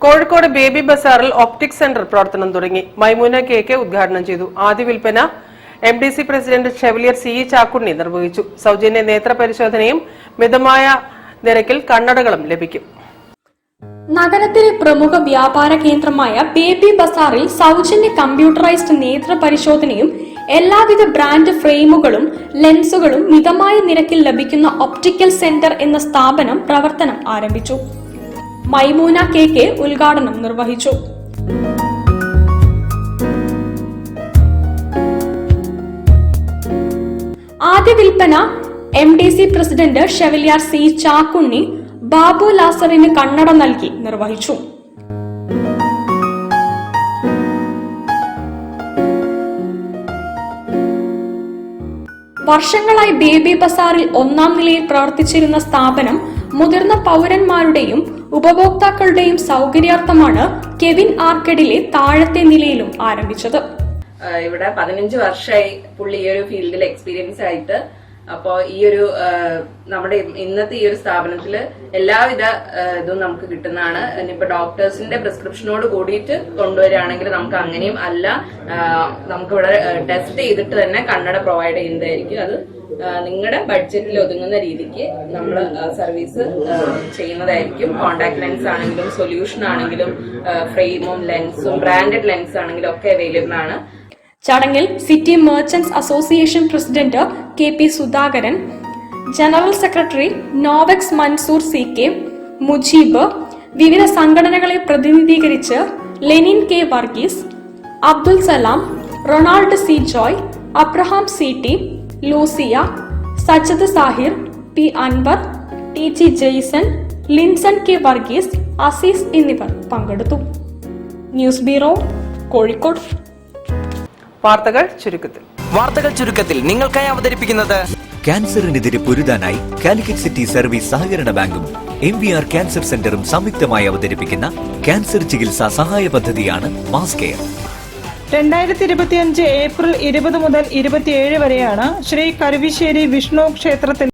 Kozhikode baby ബസാറിൽ optic centre പ്രവർത്തനം തുടങ്ങി. Maimoona K ഉദ്ഘാടനം ചെയ്തു. ആദ്യ വിൽപ്പന MDC president chevalier CE Chakkunni നിർവഹിച്ചു. സൗജന്യ നേത്ര പരിശോധനയും മിതമായ നിരക്കിൽ കണ്ണടകളും ലഭിക്കും. നഗരത്തിലെ പ്രമുഖ വ്യാപാര കേന്ദ്രമായ ബേബി ബസാറിൽ സൗജന്യ കമ്പ്യൂട്ടറൈസ്ഡ് നേത്ര പരിശോധനയും എല്ലാവിധ ബ്രാൻഡ് ഫ്രെയിമുകളും ലെൻസുകളും മിതമായ നിരക്കിൽ ലഭിക്കുന്ന ഒപ്റ്റിക്കൽ സെന്റർ എന്ന സ്ഥാപനം പ്രവർത്തനം ആരംഭിച്ചു. മൈമൂന കെ ഉദ്ഘാടനം നിർവഹിച്ചു. ആദ്യ വിൽപ്പന MDC president chevalier CE Chakkunni Babu ലാസറിന് കണ്ണട നൽകി നിർവഹിച്ചു. വർഷങ്ങളായി ബേബി ബസാറിൽ ഒന്നാം നിലയിൽ പ്രവർത്തിച്ചിരുന്ന സ്ഥാപനം മുതിർന്ന പൗരന്മാരുടെയും ഉപഭോക്താക്കളുടെയും സൗകര്യാർത്ഥമാണ് കെവിൻ ആർക്കഡിലെ താഴത്തെ നിലയിലും ആരംഭിച്ചത്. ഇവിടെ 15 വർഷമായി പുള്ളി ഈ ഒരു ഫീൽഡിൽ എക്സ്പീരിയൻസ് ആയിട്ട്. അപ്പോൾ ഈ ഒരു നമ്മുടെ ഇന്നത്തെ ഈ ഒരു സ്ഥാപനത്തിൽ എല്ലാവിധ ഇതും നമുക്ക് കിട്ടുന്നതാണ്. ഇനിയിപ്പോ ഡോക്ടേഴ്സിന്റെ പ്രിസ്ക്രിപ്ഷനോട് കൂടിയിട്ട് കൊണ്ടുവരികയാണെങ്കിൽ നമുക്ക് അങ്ങനെയും അല്ല, നമുക്കിവിടെ ടെസ്റ്റ് ചെയ്തിട്ട് തന്നെ കണ്ണട പ്രൊവൈഡ് ചെയ്യുന്നതായിരിക്കും. അത് നിങ്ങളുടെ ബഡ്ജറ്റിൽ ഒതുങ്ങുന്ന രീതിക്ക് നമ്മൾ സർവീസ് ചെയ്യുന്നതായിരിക്കും. കോണ്ടാക്ട് ലെൻസ് ആണെങ്കിലും സൊല്യൂഷൻ ആണെങ്കിലും ഫ്രെയിമും ലെൻസും ബ്രാൻഡഡ് ലെൻസ് ആണെങ്കിലും ഒക്കെ അവൈലബിൾ ആണ്. ചടങ്ങിൽ city merchants association president KP Sudhakaran, general secretary Novex Mansoor CK, Mujeeb, വിവിധ സംഘടനകളെ പ്രതിനിധീകരിച്ച് Lenin K Varghese, Abdul Salam, Ronald C Joy, Abraham CT, Lucia, Sajjad Sahir, P Anwar, TG Jason, Linson K Varghese, Azeez എന്നിവർ പങ്കെടുത്തു. News bureau, Kozhikode. വാർത്തകൾ ചുരുക്കത്തിൽ നിങ്ങൾക്കായി അവതരിപ്പിക്കുന്നത് ക്യാൻസറിനെതിരെ പൊരുതാനായി കാലിക്കറ്റ് സിറ്റി സർവീസ് സഹകരണ ബാങ്കും MVR ക്യാൻസർ സെന്ററും സംയുക്തമായി അവതരിപ്പിക്കുന്ന ക്യാൻസർ ചികിത്സാ സഹായ പദ്ധതിയാണ് മാസ് കെയർ. 2025 ഏപ്രിൽ 20 മുതൽ 27 വരെയാണ് ശ്രീ കരുവിശ്ശേരി വിഷ്ണു ക്ഷേത്രത്തിൽ